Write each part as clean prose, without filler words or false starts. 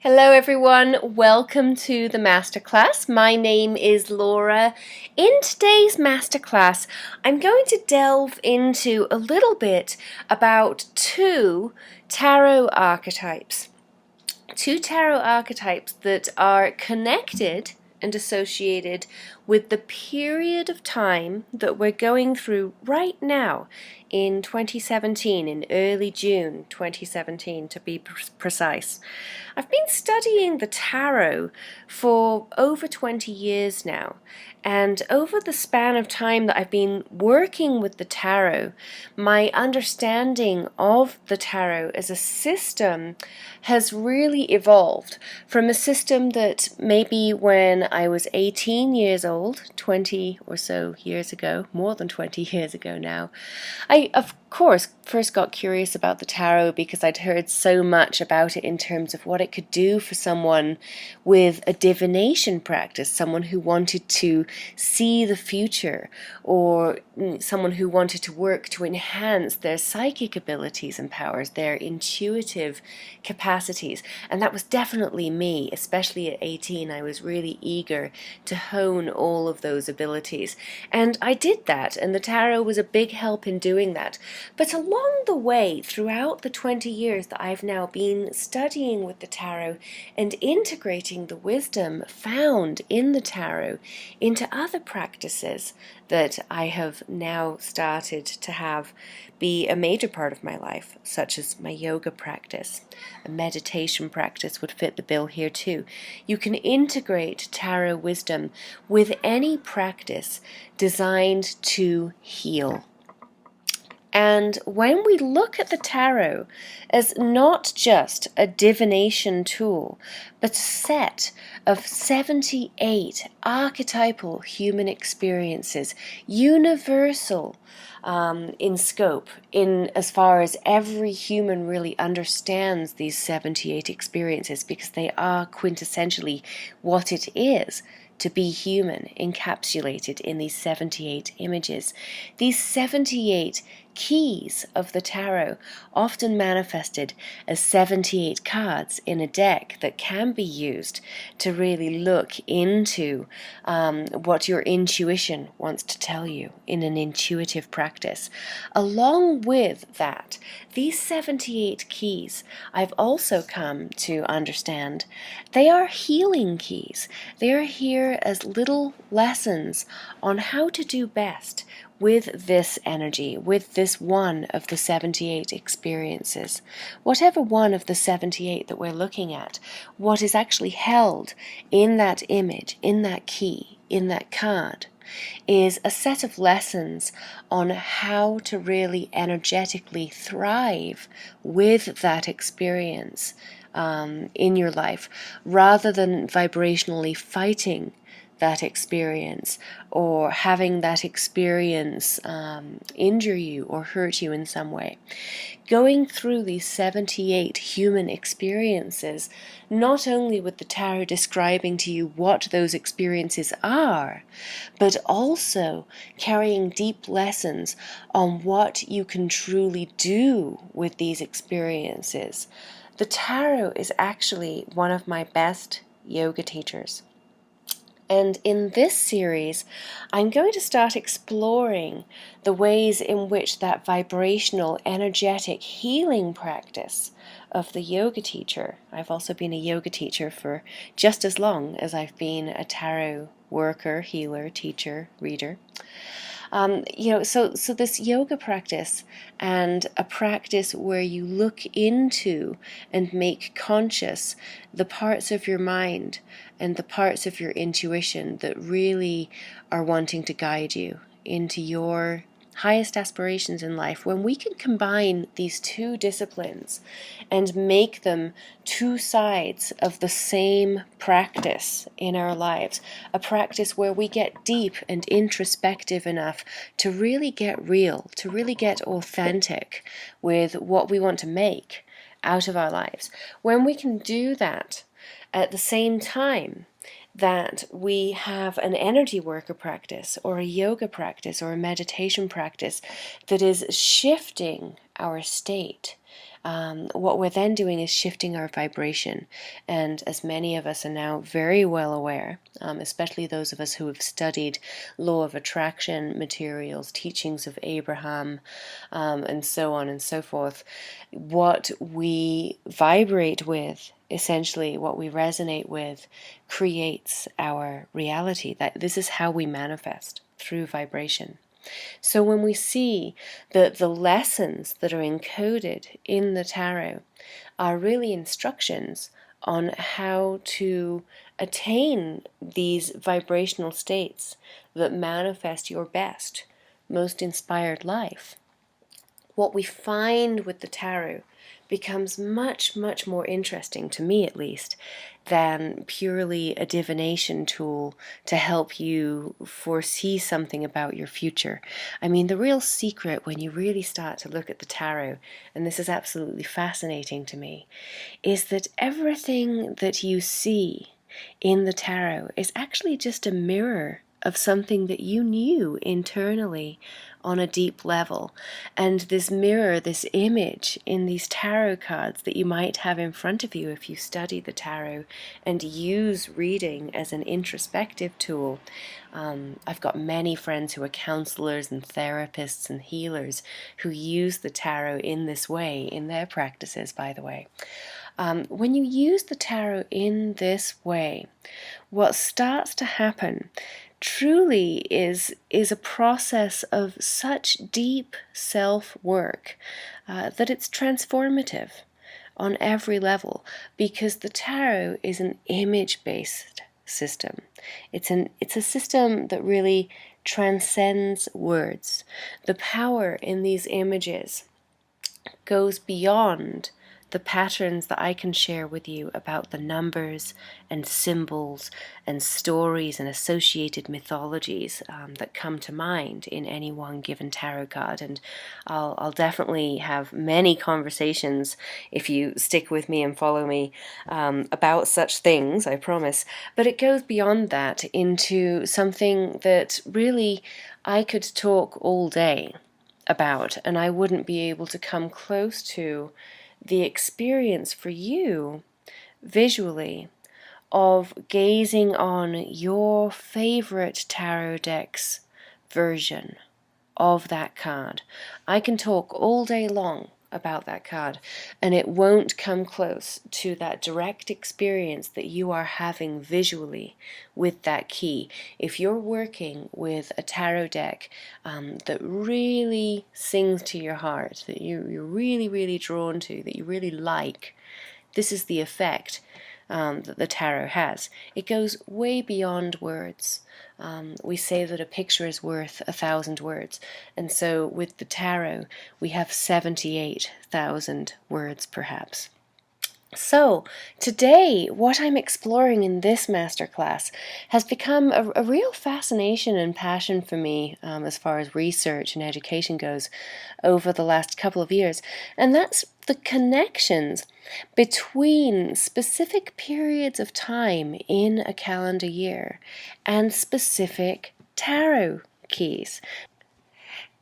Hello everyone, welcome to the masterclass. My name is Laura. In today's masterclass, I'm going to delve into a little bit about two tarot archetypes. Two tarot archetypes that are connected and associated with the period of time that we're going through right now in 2017, in early June 2017 to be precise. I've been studying the tarot for over 20 years now, and over the span of time that I've been working with the tarot, my understanding of the tarot as a system has really evolved from a system that maybe when I was 18 years old, 20 or so years ago, more than 20 years ago now, I of course first got curious about the tarot because I'd heard so much about it in terms of what it could do for someone with a divination practice, someone who wanted to see the future, or someone who wanted to work to enhance their psychic abilities and powers, their intuitive capacities. And that was definitely me, especially at 18. I was really eager to hone all of those abilities. And I did that, and the tarot was a big help in doing that. But along the way, throughout the 20 years that I've now been studying with the tarot and integrating the wisdom found in the tarot into other practices that I have now started to have be a major part of my life, such as my yoga practice. A meditation practice would fit the bill here too. You can integrate tarot wisdom with any practice designed to heal. And when we look at the tarot as not just a divination tool, but a set of 78 archetypal human experiences, universal in scope, in as far as every human really understands these 78 experiences, because they are quintessentially what it is to be human, encapsulated in these 78 images. These 78 keys of the tarot, often manifested as 78 cards in a deck that can be used to really look into what your intuition wants to tell you in an intuitive practice. Along with that, these 78 keys, I've also come to understand, they are healing keys. They are here as little lessons on how to do best with this energy, with this one of the 78 experiences. Whatever one of the 78 that we're looking at, what is actually held in that image, in that key, in that card, is a set of lessons on how to really energetically thrive with that experience in your life, rather than vibrationally fighting that experience or having that experience injure you or hurt you in some way. Going through these 78 human experiences, not only with the tarot describing to you what those experiences are, but also carrying deep lessons on what you can truly do with these experiences. The tarot is actually one of my best yoga teachers. And in this series, I'm going to start exploring the ways in which that vibrational, energetic healing practice of the yoga teacher. I've also been a yoga teacher for just as long as I've been a tarot worker, healer, teacher, reader. So this yoga practice, and a practice where you look into and make conscious the parts of your mind and the parts of your intuition that really are wanting to guide you into your highest aspirations in life. When we can combine these two disciplines and make them two sides of the same practice in our lives, a practice where we get deep and introspective enough to really get real, to really get authentic with what we want to make out of our lives. When we can do that at the same time that we have an energy worker practice or a yoga practice or a meditation practice that is shifting our state, what we're then doing is shifting our vibration. And as many of us are now very well aware, especially those of us who have studied law of attraction materials, teachings of Abraham, and so on and so forth, what we vibrate with, essentially what we resonate with, creates our reality. That this is how we manifest, through vibration. So when we see that the lessons that are encoded in the tarot are really instructions on how to attain these vibrational states that manifest your best, most inspired life, what we find with the tarot becomes much, much more interesting, to me at least, than purely a divination tool to help you foresee something about your future. I mean, the real secret when you really start to look at the tarot, and this is absolutely fascinating to me, is that everything that you see in the tarot is actually just a mirror of something that you knew internally on a deep level. And this mirror, this image in these tarot cards that you might have in front of you if you study the tarot and use reading as an introspective tool. I've got many friends who are counselors and therapists and healers who use the tarot in this way in their practices, by the way. When you use the tarot in this way, what starts to happen truly is a process of such deep self-work that it's transformative on every level, because the tarot is an image-based system. It's a system that really transcends words. The power in these images goes beyond the patterns that I can share with you about the numbers and symbols and stories and associated mythologies that come to mind in any one given tarot card. And I'll definitely have many conversations, if you stick with me and follow me, about such things, I promise. But it goes beyond that into something that really I could talk all day about, and I wouldn't be able to come close to the experience for you visually of gazing on your favorite tarot deck's version of that card. I can talk all day long about that card, and it won't come close to that direct experience that you are having visually with that key. If you're working with a tarot deck that really sings to your heart, that you're really, really drawn to, that you really like, this is the effect that the tarot has. It goes way beyond words. We say that a picture is worth 1,000 words, and so with the tarot we have 78,000 words perhaps. So today, what I'm exploring in this masterclass has become a real fascination and passion for me as far as research and education goes over the last couple of years, and that's the connections between specific periods of time in a calendar year and specific tarot keys.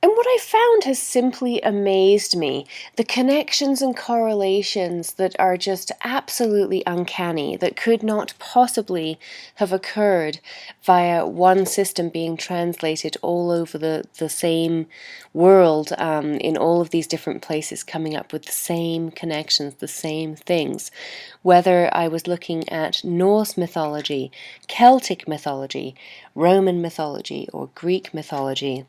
And what I found has simply amazed me, the connections and correlations that are just absolutely uncanny, that could not possibly have occurred via one system being translated all over the same world, in all of these different places, coming up with the same connections, the same things. Whether I was looking at Norse mythology, Celtic mythology, Roman mythology, or Greek mythology,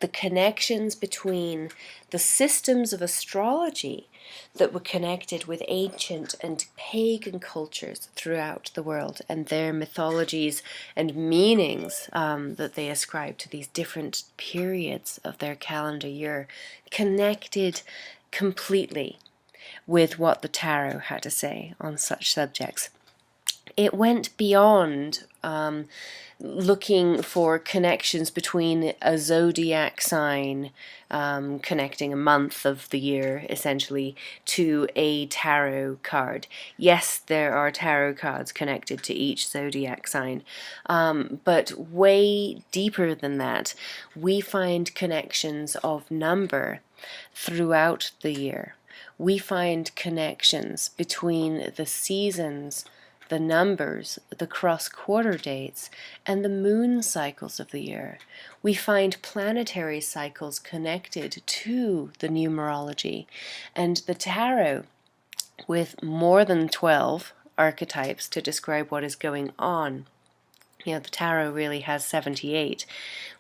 the connections between the systems of astrology that were connected with ancient and pagan cultures throughout the world and their mythologies and meanings that they ascribe to these different periods of their calendar year, connected completely with what the tarot had to say on such subjects. It went beyond looking for connections between a zodiac sign, connecting a month of the year, essentially, to a tarot card. Yes, there are tarot cards connected to each zodiac sign, but way deeper than that, we find connections of number throughout the year. we find connections between the seasons, the numbers, the cross-quarter dates, and the moon cycles of the year. We find planetary cycles connected to the numerology, and the tarot, with more than 12 archetypes to describe what is going on. The tarot really has 78.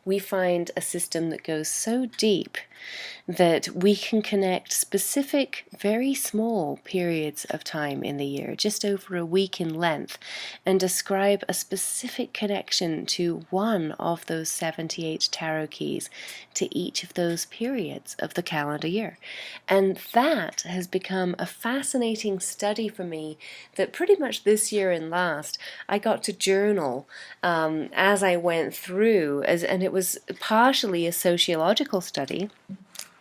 We find a system that goes so deep that we can connect specific, very small periods of time in the year, just over a week in length, and describe a specific connection to one of those 78 tarot keys to each of those periods of the calendar year. And that has become a fascinating study for me that pretty much this year and last I got to journal as I went through, and it was partially a sociological study,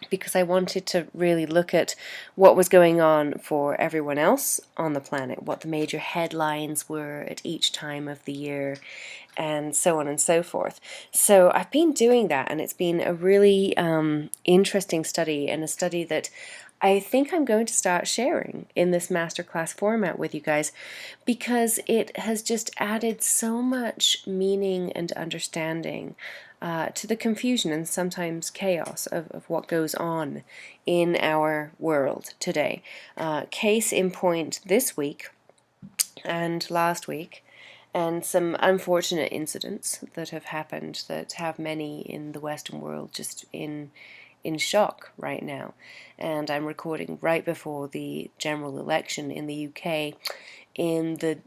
because I wanted to really look at what was going on for everyone else on the planet, what the major headlines were at each time of the year, and so on and so forth. So I've been doing that, and it's been a really interesting study, and a study that I think I'm going to start sharing in this masterclass format with you guys, because it has just added so much meaning and understanding to the confusion and sometimes chaos of what goes on in our world today. Case in point this week and last week, and some unfortunate incidents that have happened that have many in the Western world just in shock right now. And I'm recording right before the general election in the UK, in the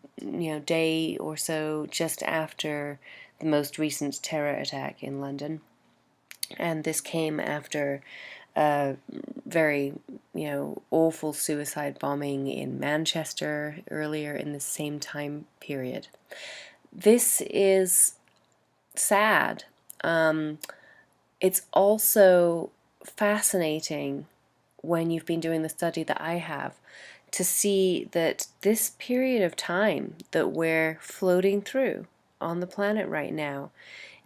day or so just after the most recent terror attack in London. And this came after a very awful suicide bombing in Manchester earlier in the same time period. This is sad. It's also fascinating, when you've been doing the study that I have, to see that this period of time that we're floating through on the planet right now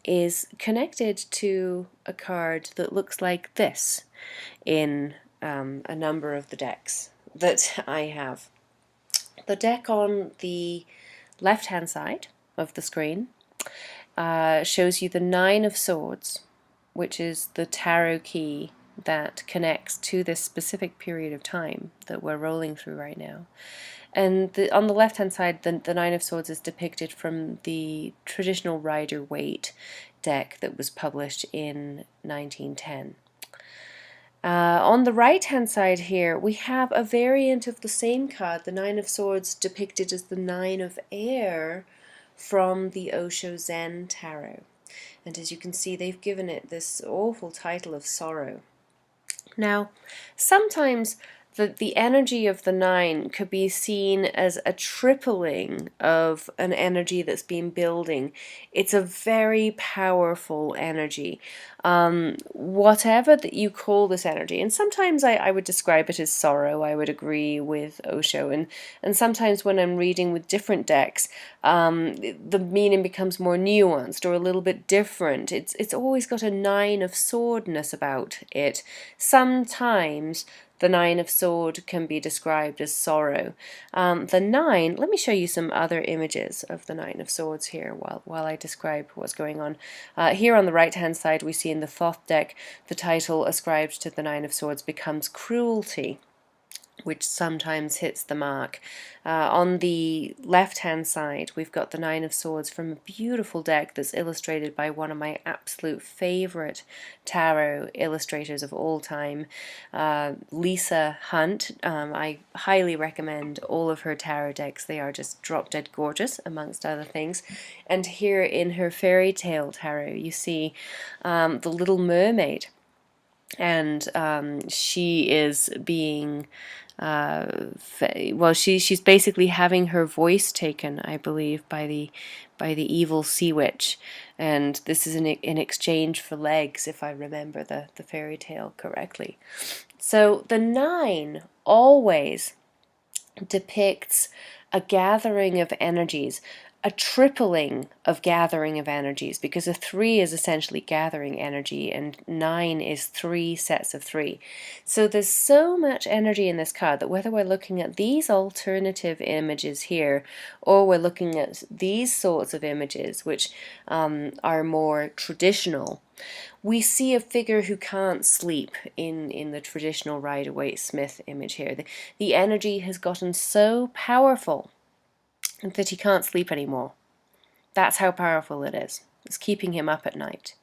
is connected to a card that looks like this in a number of the decks that I have. The deck on the left-hand side of the screen shows you the Nine of Swords, which is the tarot key that connects to this specific period of time that we're rolling through right now. And on the left-hand side, the Nine of Swords is depicted from the traditional Rider-Waite deck that was published in 1910. On the right-hand side here, we have a variant of the same card, the Nine of Swords, depicted as the Nine of Air from the Osho Zen Tarot. And as you can see, they've given it this awful title of sorrow. Now, sometimes the energy of the nine could be seen as a tripling of an energy that's been building. It's a very powerful energy. Whatever that you call this energy, and sometimes I would describe it as sorrow. I would agree with Osho, and sometimes when I'm reading with different decks, the meaning becomes more nuanced or a little bit different. It's always got a Nine of Swordness about it. Sometimes the Nine of Sword can be described as sorrow. The Nine, let me show you some other images of the Nine of Swords here while I describe what's going on. Here on the right-hand side, we see in the Thoth deck, the title ascribed to the Nine of Swords becomes Cruelty, which sometimes hits the mark. On the left-hand side, we've got the Nine of Swords from a beautiful deck that's illustrated by one of my absolute favorite tarot illustrators of all time, Lisa Hunt. I highly recommend all of her tarot decks. They are just drop-dead gorgeous, amongst other things. And here in her fairy tale tarot, you see the Little Mermaid. And she is being she's basically having her voice taken, I believe, by the evil sea witch, and this is in exchange for legs, if I remember the fairy tale correctly. So the nine always depicts a gathering of energies, a tripling of gathering of energies, because a 3 is essentially gathering energy and 9 is 3 sets of 3. So there's so much energy in this card that whether we're looking at these alternative images here or we're looking at these sorts of images which are more traditional, we see a figure who can't sleep in the traditional Rider-Waite-Smith image here. The energy has gotten so powerful that he can't sleep anymore. That's how powerful it is. It's keeping him up at night.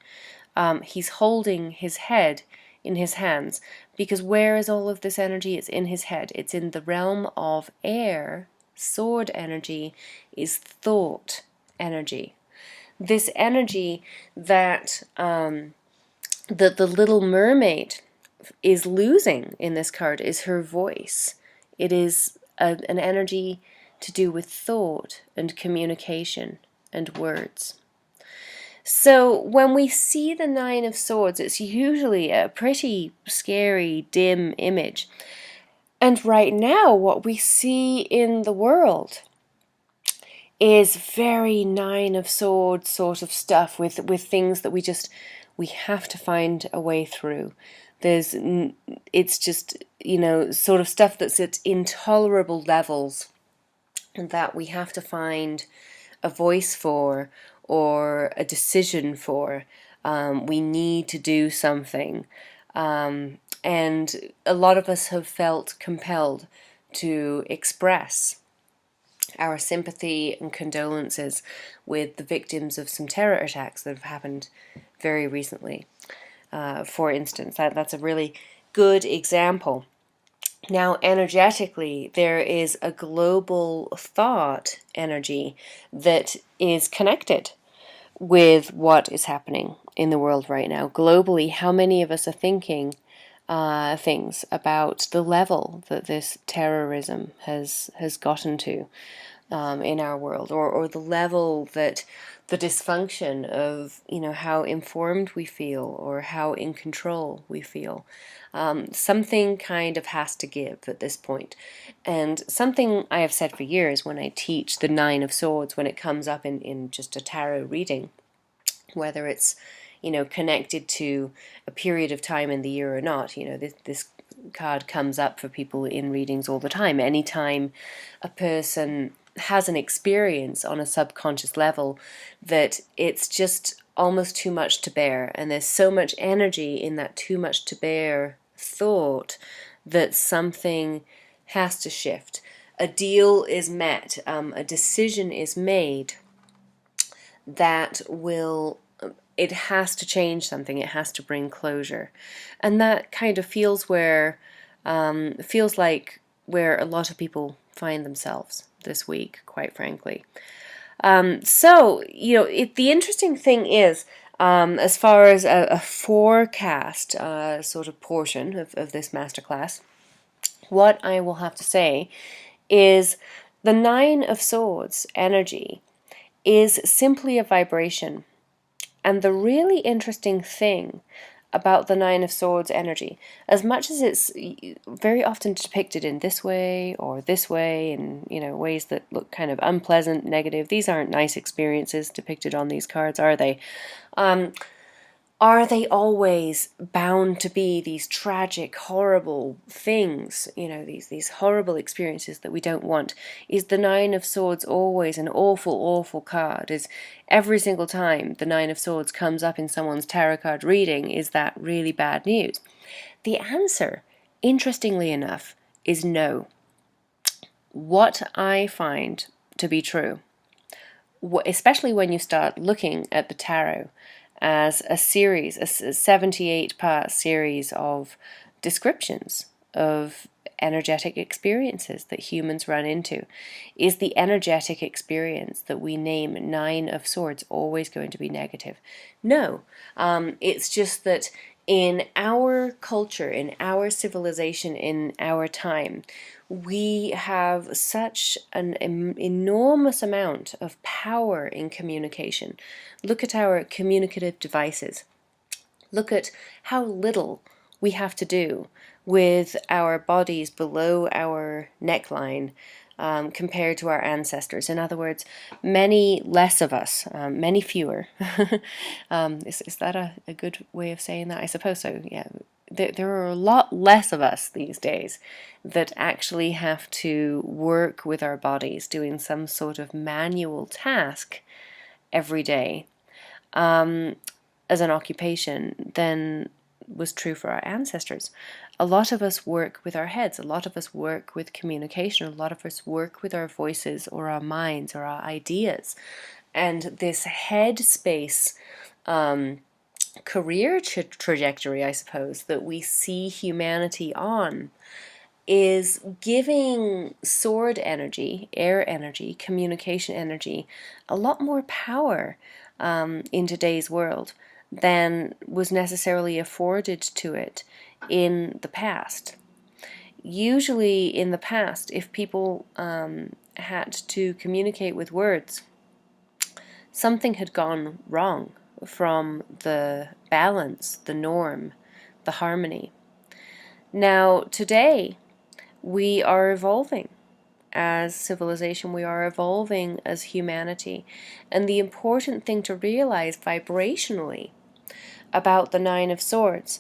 He's holding his head in his hands, because where is all of this energy? It's in his head. It's in the realm of air. Sword energy is thought energy. This energy that the Little Mermaid is losing in this card is her voice. It is an energy to do with thought and communication and words. So when we see the Nine of Swords, it's usually a pretty scary, dim image. And right now, what we see in the world is very Nine of Swords sort of stuff with things that we have to find a way through. It's just, sort of stuff that's at intolerable levels that we have to find a voice for or a decision for. We need to do something. And a lot of us have felt compelled to express our sympathy and condolences with the victims of some terror attacks that have happened very recently. For instance, that's a really good example. Now, energetically, there is a global thought energy that is connected with what is happening in the world right now. Globally, how many of us are thinking things about the level that this terrorism has gotten to in our world, or the level that the dysfunction of, how informed we feel or how in control we feel. Something kind of has to give at this point. And something I have said for years when I teach the Nine of Swords, when it comes up in just a tarot reading, whether it's, connected to a period of time in the year or not, this card comes up for people in readings all the time. Anytime a person has an experience on a subconscious level that it's just almost too much to bear, and there's so much energy in that too much to bear thought that something has to shift. A deal is met, a decision is made that it has to change something, it has to bring closure. And that kind of feels like where a lot of people find themselves this week, quite frankly. So, the interesting thing is, as far as a forecast sort of portion of this masterclass, what I will have to say is the Nine of Swords energy is simply a vibration. And the really interesting thing about the Nine of Swords energy, as much as it's very often depicted in this way or this way, in ways that look kind of unpleasant, negative, these aren't nice experiences depicted on these cards, are they? Are they always bound to be these tragic, horrible things, these horrible experiences that we don't want? Is the Nine of Swords always an awful, awful card? Is every single time the Nine of Swords comes up in someone's tarot card reading, is that really bad news? The answer, interestingly enough, is no. What I find to be true, especially when you start looking at the tarot as a series, a 78-part series of descriptions of energetic experiences that humans run into, is the energetic experience that we name Nine of Swords always going to be negative? No, it's just that in our culture, in our civilization, in our time, we have such an enormous amount of power in communication. Look at our communicative devices. Look at how little we have to do with our bodies below our neckline compared to our ancestors. In other words, many less of us, many fewer. Is that a good way of saying that? I suppose so, yeah. There are a lot less of us these days that actually have to work with our bodies doing some sort of manual task every day as an occupation than was true for our ancestors. A lot of us work with our heads, a lot of us work with communication, a lot of us work with our voices or our minds or our ideas. And this head space career trajectory, I suppose, that we see humanity on is giving sword energy, air energy, communication energy, a lot more power in today's world than was necessarily afforded to it in the past. Usually in the past, if people had to communicate with words, something had gone wrong from the balance, the norm, the harmony. Now, today, we are evolving as civilization, we are evolving as humanity. And the important thing to realize vibrationally about the Nine of Swords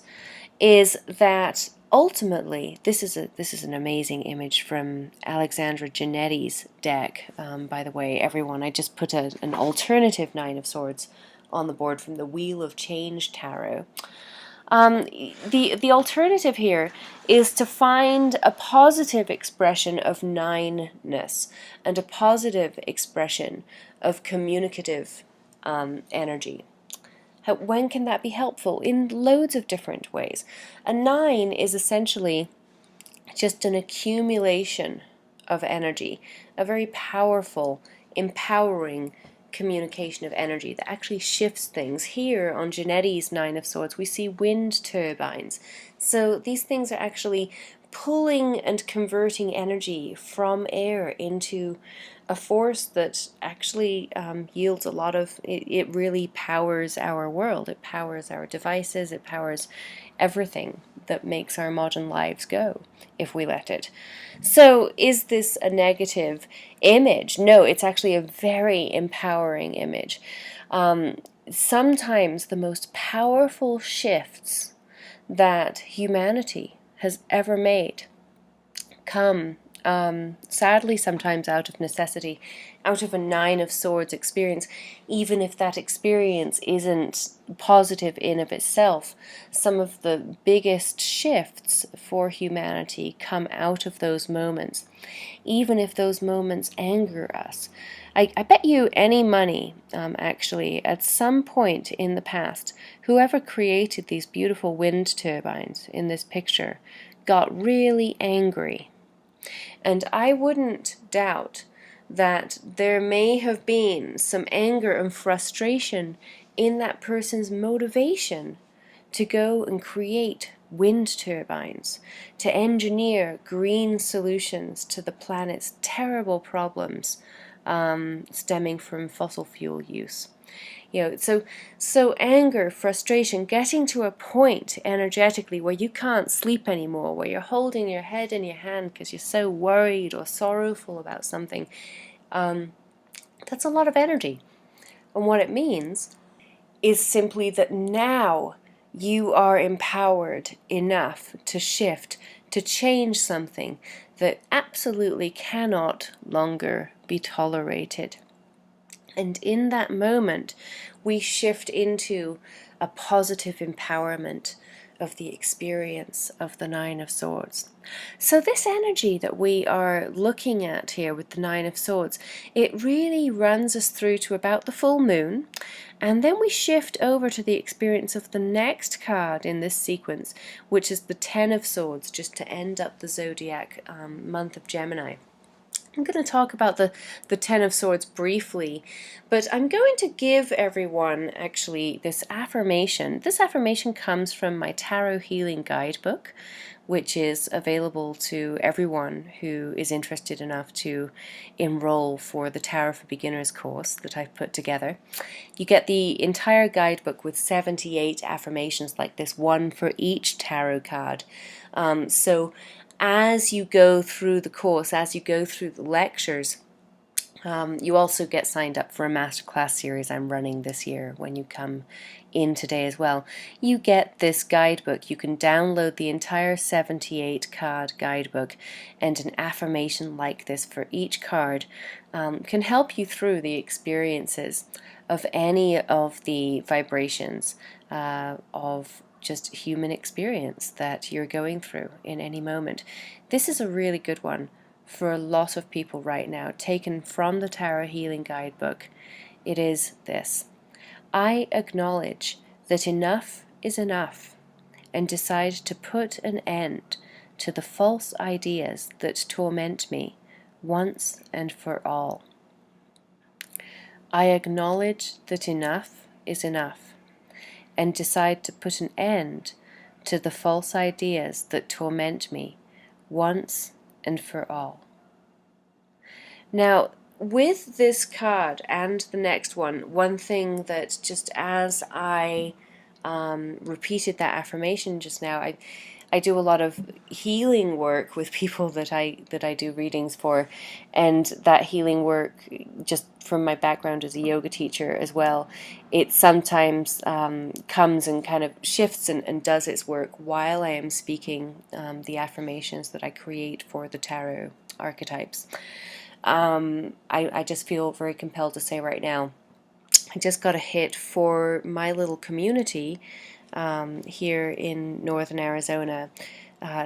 is that ultimately, this is an amazing image from Alexandra Genetti's deck. By the way, everyone, I just put an alternative Nine of Swords on the board from the Wheel of Change Tarot. The alternative here is to find a positive expression of nine-ness and a positive expression of communicative energy. When can that be helpful? In loads of different ways. A 9 is essentially just an accumulation of energy, a very powerful, empowering communication of energy that actually shifts things. Here on Genetti's Nine of Swords, we see wind turbines. So these things are actually pulling and converting energy from air into a force that actually yields a lot of, it really powers our world. It powers our devices, it powers everything that makes our modern lives go, if we let it. So is this a negative image? No, it's actually a very empowering image. Sometimes the most powerful shifts that humanity has ever made come, sadly, sometimes out of necessity, out of a Nine of Swords experience, even if that experience isn't positive in of itself. Some of the biggest shifts for humanity come out of those moments, even if those moments anger us. I bet you any money, actually, at some point in the past, whoever created these beautiful wind turbines in this picture got really angry. And I wouldn't doubt that there may have been some anger and frustration in that person's motivation to go and create wind turbines, to engineer green solutions to the planet's terrible problems stemming from fossil fuel use. So anger, frustration, getting to a point energetically where you can't sleep anymore, where you're holding your head in your hand because you're so worried or sorrowful about something, that's a lot of energy. And what it means is simply that now you are empowered enough to shift, to change something that absolutely cannot longer be tolerated. And in that moment, we shift into a positive empowerment of the experience of the Nine of Swords. So this energy that we are looking at here with the Nine of Swords, it really runs us through to about the full moon, and then we shift over to the experience of the next card in this sequence, which is the Ten of Swords, just to end up the zodiac month of Gemini. I'm going to talk about the Ten of Swords briefly, but I'm going to give everyone actually this affirmation. This affirmation comes from my Tarot Healing Guidebook, which is available to everyone who is interested enough to enroll for the Tarot for Beginners course that I've put together. You get the entire guidebook with 78 affirmations like this, one for each tarot card. So as you go through the course, as you go through the lectures, you also get signed up for a masterclass series I'm running this year when you come in today as well. You get this guidebook. You can download the entire 78 card guidebook, and an affirmation like this for each card can help you through the experiences of any of the vibrations of just human experience that you're going through in any moment. This is a really good one for a lot of people right now, taken from the Tarot Healing Guidebook. It is this: I acknowledge that enough is enough and decide to put an end to the false ideas that torment me once and for all. I acknowledge that enough is enough and decide to put an end to the false ideas that torment me once and for all. Now, with this card and the next one thing that just as I repeated that affirmation just now, I do a lot of healing work with people that I do readings for, and that healing work, just from my background as a yoga teacher as well, it sometimes comes and kind of shifts and does its work while I am speaking the affirmations that I create for the tarot archetypes. I just feel very compelled to say right now, I just got a hit for my little community here in northern Arizona.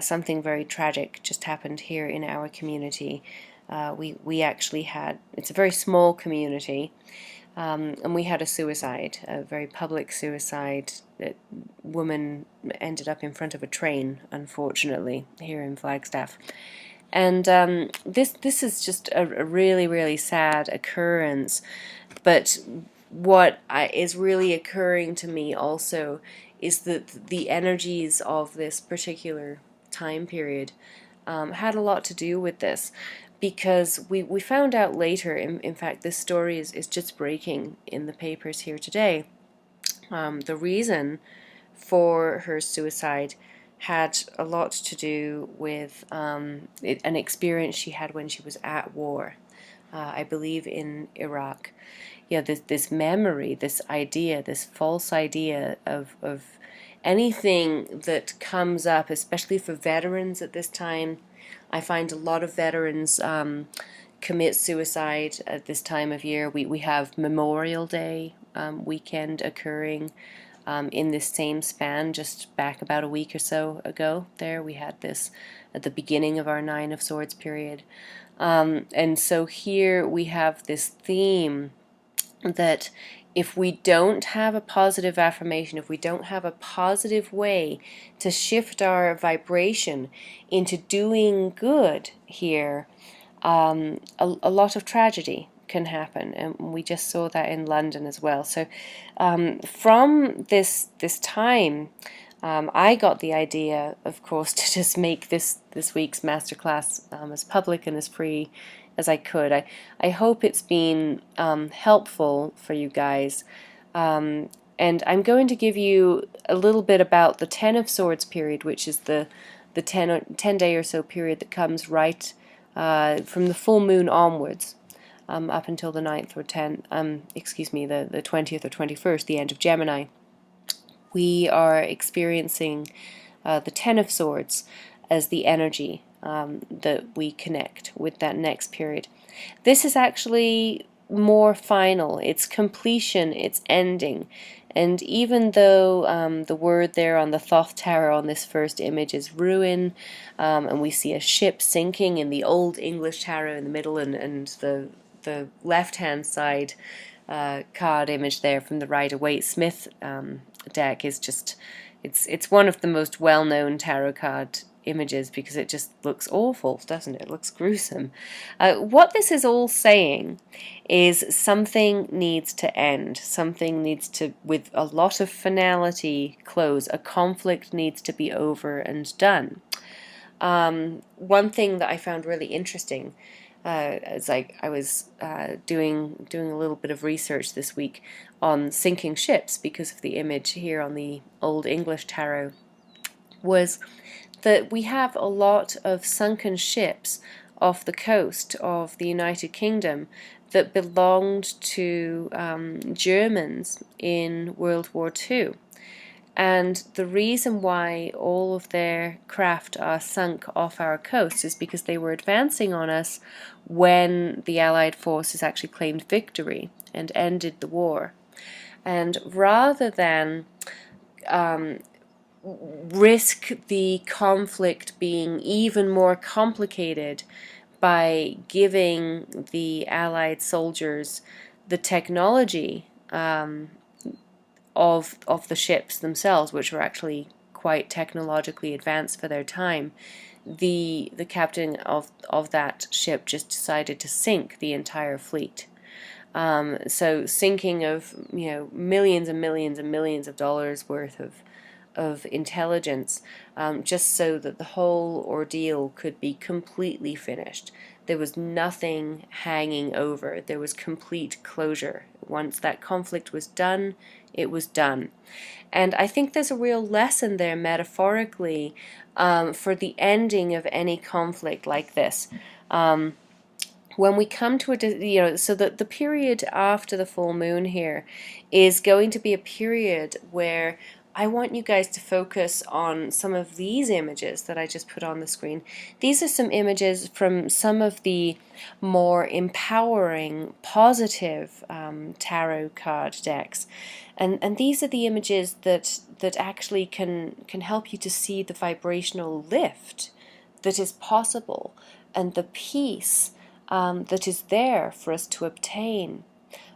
Something very tragic just happened here in our community. We actually had, it's a very small community, and we had a suicide, a very public suicide. That woman ended up in front of a train, unfortunately, here in Flagstaff. And this is just a really, really sad occurrence. But what is really occurring to me also is that the energies of this particular time period had a lot to do with this, because we found out later, in fact this story is just breaking in the papers here today, the reason for her suicide had a lot to do with an experience she had when she was at war, I believe in Iraq. Yeah, this memory, this idea, this false idea of anything that comes up, especially for veterans at this time. I find a lot of veterans commit suicide at this time of year. We have Memorial Day weekend occurring in this same span, just back about a week or so ago. There we had this at the beginning of our Nine of Swords period. And so here we have this theme that if we don't have a positive affirmation, if we don't have a positive way to shift our vibration into doing good here, a lot of tragedy can happen, and we just saw that in London as well. So from this time, I got the idea, of course, to just make this week's masterclass as public and as free as I could. I hope it's been helpful for you guys. And I'm going to give you a little bit about the Ten of Swords period, which is the 10 day or so period that comes right from the full moon onwards, up until the 9th or 10th, the 20th or 21st, the end of Gemini. We are experiencing the Ten of Swords as the energy that we connect with that next period. This is actually more final. It's completion, it's ending. And even though the word there on the Thoth Tarot on this first image is ruin, and we see a ship sinking in the Old English Tarot in the middle, and the left-hand side card image there from the Rider-Waite-Smith deck is just, it's one of the most well-known tarot card images, because it just looks awful, doesn't it? It looks gruesome. What this is all saying is something needs to end. Something needs to, with a lot of finality, close. A conflict needs to be over and done. One thing that I found really interesting, as I was doing a little bit of research this week on sinking ships, because of the image here on the Old English Tarot, was that we have a lot of sunken ships off the coast of the United Kingdom that belonged to Germans in World War II. And the reason why all of their craft are sunk off our coast is because they were advancing on us when the Allied forces actually claimed victory and ended the war. And rather than risk the conflict being even more complicated by giving the Allied soldiers the technology of the ships themselves, which were actually quite technologically advanced for their time, the captain of that ship just decided to sink the entire fleet. So sinking of millions and millions and millions of dollars worth of intelligence, just so that the whole ordeal could be completely finished. There was nothing hanging over. There was complete closure. Once that conflict was done, it was done. And I think there's a real lesson there metaphorically for the ending of any conflict like this. When we come to so that the period after the full moon here is going to be a period where I want you guys to focus on some of these images that I just put on the screen. These are some images from some of the more empowering, positive tarot card decks. And these are the images that actually can help you to see the vibrational lift that is possible and the peace that is there for us to obtain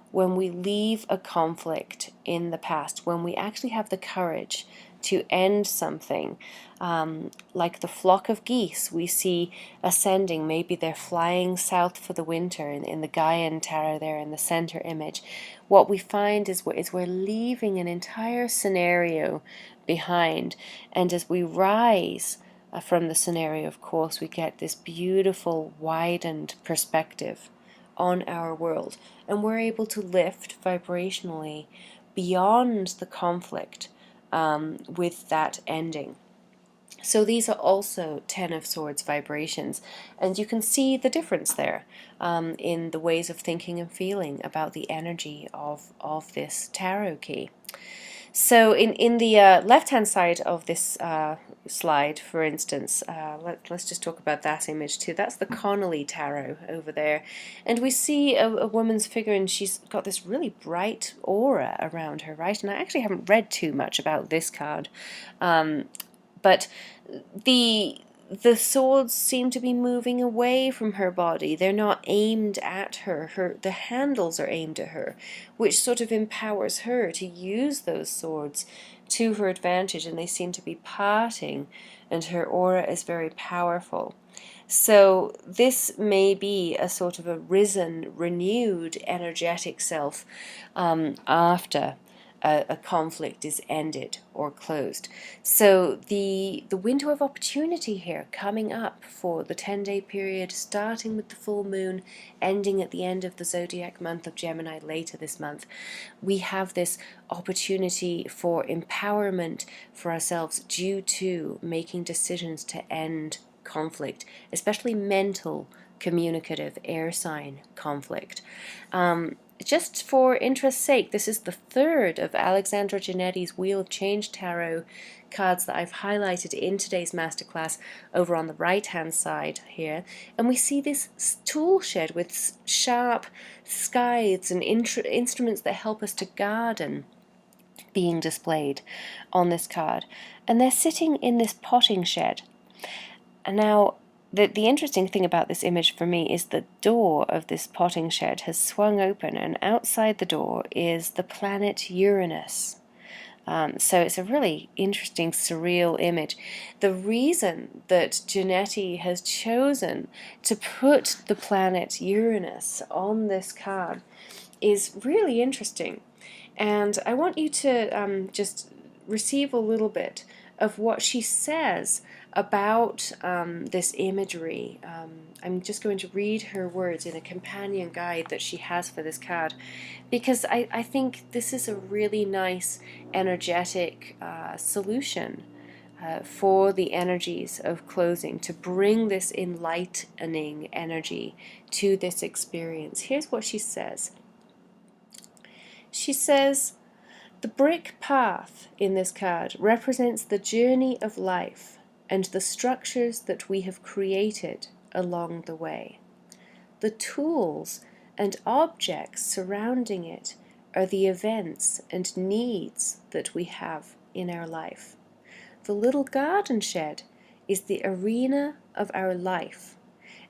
when we leave a conflict in the past, when we actually have the courage to end something. Like the flock of geese we see ascending, maybe they're flying south for the winter in the Gaian tarot there in the center image. What we find is we're leaving an entire scenario behind, and as we rise from the scenario, of course, we get this beautiful widened perspective on our world, and we're able to lift vibrationally beyond the conflict with that ending. So these are also Ten of Swords vibrations, and you can see the difference there in the ways of thinking and feeling about the energy of this tarot key. So in the left-hand side of this slide, for instance, let's just talk about that image too. That's the Connolly Tarot over there. And we see a woman's figure, and she's got this really bright aura around her, right? And I actually haven't read too much about this card. But the swords seem to be moving away from her body. They're not aimed at her. The handles are aimed at her, which sort of empowers her to use those swords to her advantage, and they seem to be parting, and her aura is very powerful. So this may be a sort of a risen, renewed, energetic self after a conflict is ended or closed. So the window of opportunity here coming up for the 10-day period, starting with the full moon, ending at the end of the zodiac month of Gemini later this month, we have this opportunity for empowerment for ourselves due to making decisions to end conflict, especially mental, communicative, air sign conflict. Just for interest's sake, this is the third of Alexandra Giannetti's Wheel of Change Tarot cards that I've highlighted in today's masterclass over on the right-hand side here. And we see this tool shed with sharp scythes and instruments that help us to garden being displayed on this card. And they're sitting in this potting shed. And now, the interesting thing about this image for me is the door of this potting shed has swung open, and outside the door is the planet Uranus. So it's a really interesting, surreal image. The reason that Giannetti has chosen to put the planet Uranus on this card is really interesting. And I want you to just receive a little bit of what she says about this imagery. I'm just going to read her words in a companion guide that she has for this card, because I think this is a really nice, energetic solution for the energies of closing, to bring this enlightening energy to this experience. Here's what she says. She says, the brick path in this card represents the journey of life and the structures that we have created along the way. The tools and objects surrounding it are the events and needs that we have in our life. The little garden shed is the arena of our life,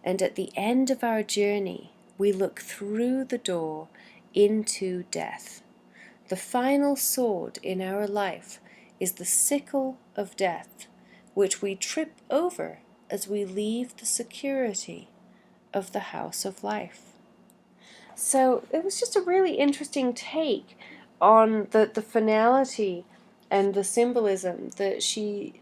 and at the end of our journey, we look through the door into death. The final sword in our life is the sickle of death, which we trip over as we leave the security of the house of life. So it was just a really interesting take on the finality and the symbolism that she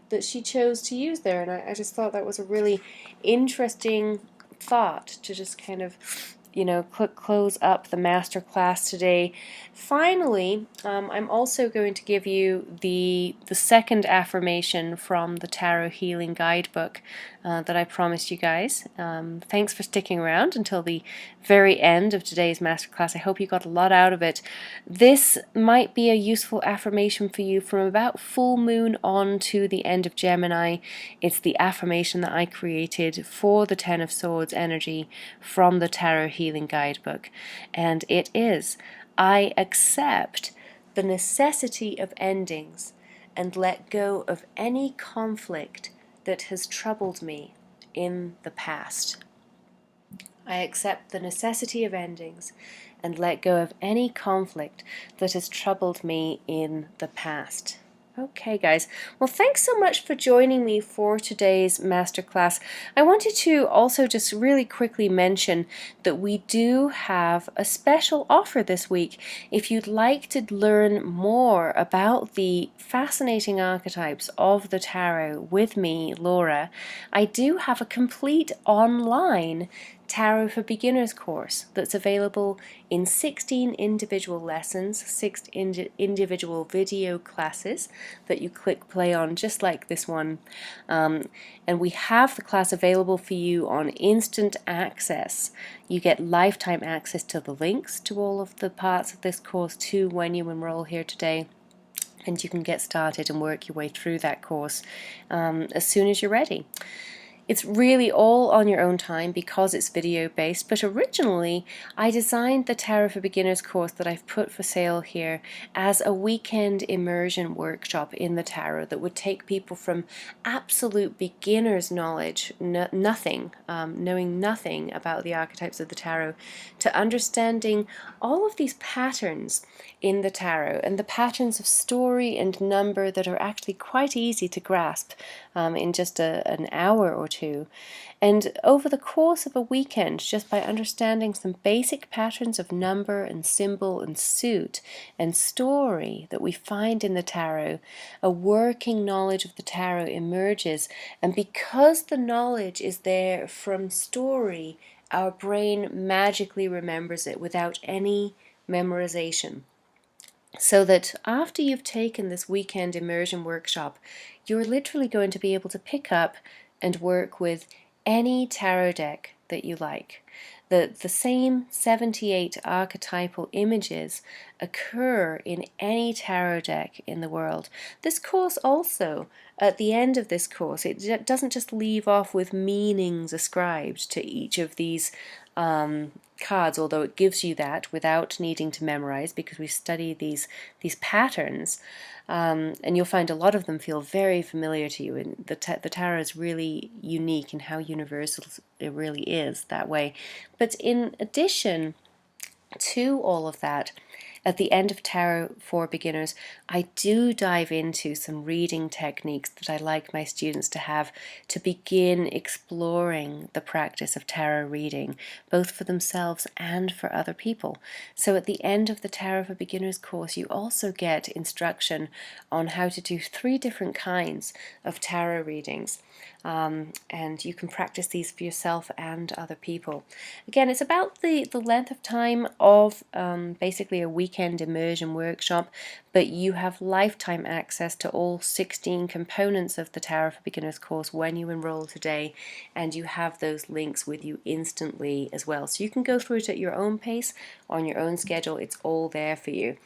chose to use there, and I just thought that was a really interesting thought to just kind of close up the master class today. Finally, I'm also going to give you the second affirmation from the Tarot Healing Guidebook that I promised you guys. Thanks for sticking around until the very end of today's masterclass. I hope you got a lot out of it. This might be a useful affirmation for you from about full moon on to the end of Gemini. It's the affirmation that I created for the Ten of Swords energy from the Tarot Healing Guidebook. And it is, I accept the necessity of endings and let go of any conflict that has troubled me in the past. I accept the necessity of endings and let go of any conflict that has troubled me in the past. Okay, guys. Well, thanks so much for joining me for today's masterclass. I wanted to also just really quickly mention that we do have a special offer this week. If you'd like to learn more about the fascinating archetypes of the tarot with me, Laura, I do have a complete online Tarot for Beginners course that's available in 16 individual lessons, 6 individual video classes that you click play on just like this one. And we have the class available for you on instant access. You get lifetime access to the links to all of the parts of this course too when you enroll here today. And you can get started and work your way through that course as soon as you're ready. It's really all on your own time because it's video based, but originally I designed the Tarot for Beginners course that I've put for sale here as a weekend immersion workshop in the tarot that would take people from absolute beginner's knowledge, knowing nothing about the archetypes of the tarot, to understanding all of these patterns in the tarot and the patterns of story and number that are actually quite easy to grasp in just an hour or two. And over the course of a weekend, just by understanding some basic patterns of number and symbol and suit and story that we find in the tarot, a working knowledge of the tarot emerges. And because the knowledge is there from story, our brain magically remembers it without any memorization. So that after you've taken this weekend immersion workshop, you're literally going to be able to pick up and work with any tarot deck that you like. The same 78 archetypal images occur in any tarot deck in the world. This course also, at the end of this course, it doesn't just leave off with meanings ascribed to each of these cards, although it gives you that without needing to memorize, because we study these patterns, and you'll find a lot of them feel very familiar to you. And the tarot is really unique in how universal it really is that way. But in addition to all of that, at the end of Tarot for Beginners, I do dive into some reading techniques that I like my students to have to begin exploring the practice of tarot reading, both for themselves and for other people. So at the end of the Tarot for Beginners course, you also get instruction on how to do 3 different kinds of tarot readings. And you can practice these for yourself and other people. Again, it's about the length of time of basically a weekend immersion workshop, but you have lifetime access to all 16 components of the Tarot for Beginners course when you enroll today, and you have those links with you instantly as well. So you can go through it at your own pace, on your own schedule. It's all there for you.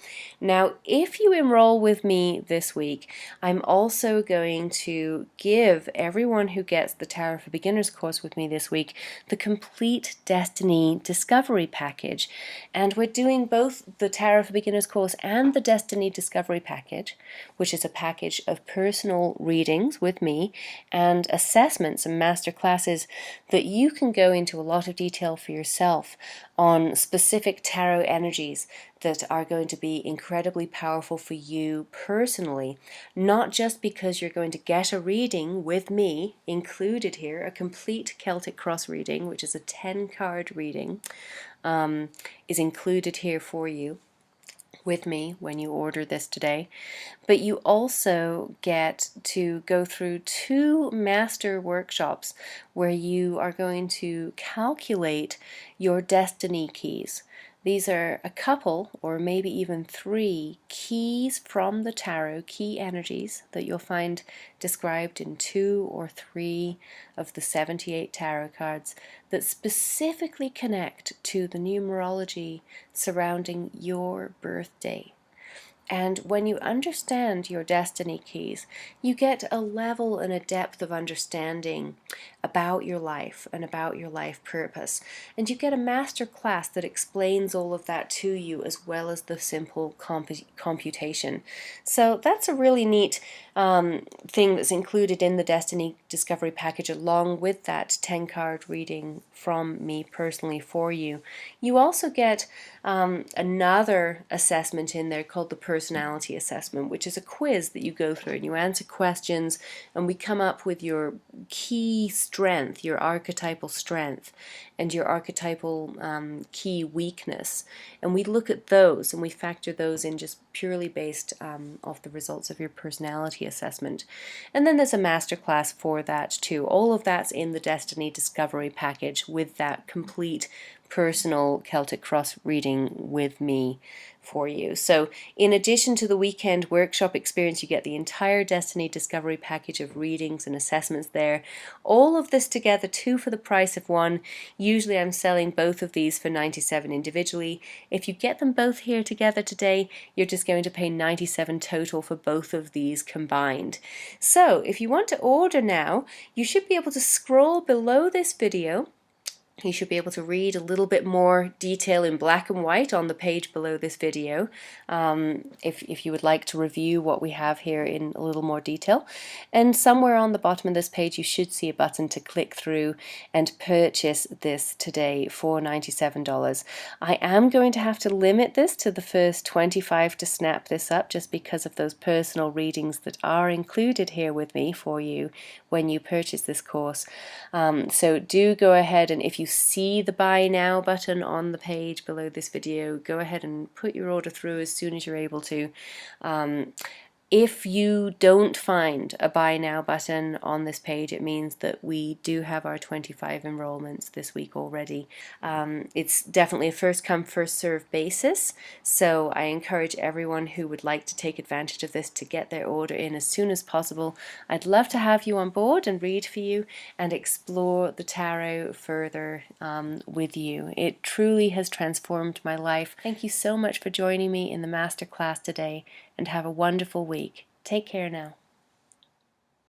Now, if you enroll with me this week, I'm also going to give everyone who gets the Tarot for Beginners course with me this week the complete Destiny Discovery package. And we're doing both the Tarot for Beginners course and the Destiny Discovery package, which is a package of personal readings with me and assessments and master classes that you can go into a lot of detail for yourself on specific tarot energies that are going to be incredibly powerful for you personally, not just because you're going to get a reading with me included here, a complete Celtic Cross reading, which is a 10-card reading, is included here for you with me when you order this today, but you also get to go through 2 master workshops where you are going to calculate your destiny keys. These are a couple or maybe even 3 keys from the tarot, key energies that you'll find described in 2 or 3 of the 78 tarot cards that specifically connect to the numerology surrounding your birthday. And when you understand your destiny keys, you get a level and a depth of understanding about your life and about your life purpose. And you get a master class that explains all of that to you, as well as the simple computation. So that's a really neat thing that's included in the Destiny Discovery package, along with that 10-card reading from me personally for you. You also get another assessment in there called the Personality Assessment, which is a quiz that you go through and you answer questions, and we come up with your key strength, your archetypal strength, and your archetypal key weakness. And we look at those and we factor those in just purely based off the results of your personality assessment. And then there's a masterclass for that too. All of that's in the Destiny Discovery package with that complete personal Celtic Cross reading with me for you. So in addition to the weekend workshop experience, you get the entire Destiny Discovery package of readings and assessments there. All of this together, 2 for the price of 1. Usually I'm selling both of these for $97 individually. If you get them both here together today, you're just going to pay $97 total for both of these combined. So if you want to order now, you should be able to scroll below this video. You should be able to read a little bit more detail in black and white on the page below this video if you would like to review what we have here in a little more detail. And somewhere on the bottom of this page you should see a button to click through and purchase this today for $97. I am going to have to limit this to the first 25 to snap this up, just because of those personal readings that are included here with me for you when you purchase this course. So do go ahead, and if you see the buy now button on the page below this video, go ahead and put your order through as soon as you're able to. If you don't find a buy now button on this page, it means that we do have our 25 enrollments this week already. It's definitely a first come first serve basis, so I encourage everyone who would like to take advantage of this to get their order in as soon as possible. I'd love to have you on board and read for you and explore the tarot further with you. It truly has transformed my life. Thank you so much for joining me in the masterclass today, and have a wonderful week. Take care now.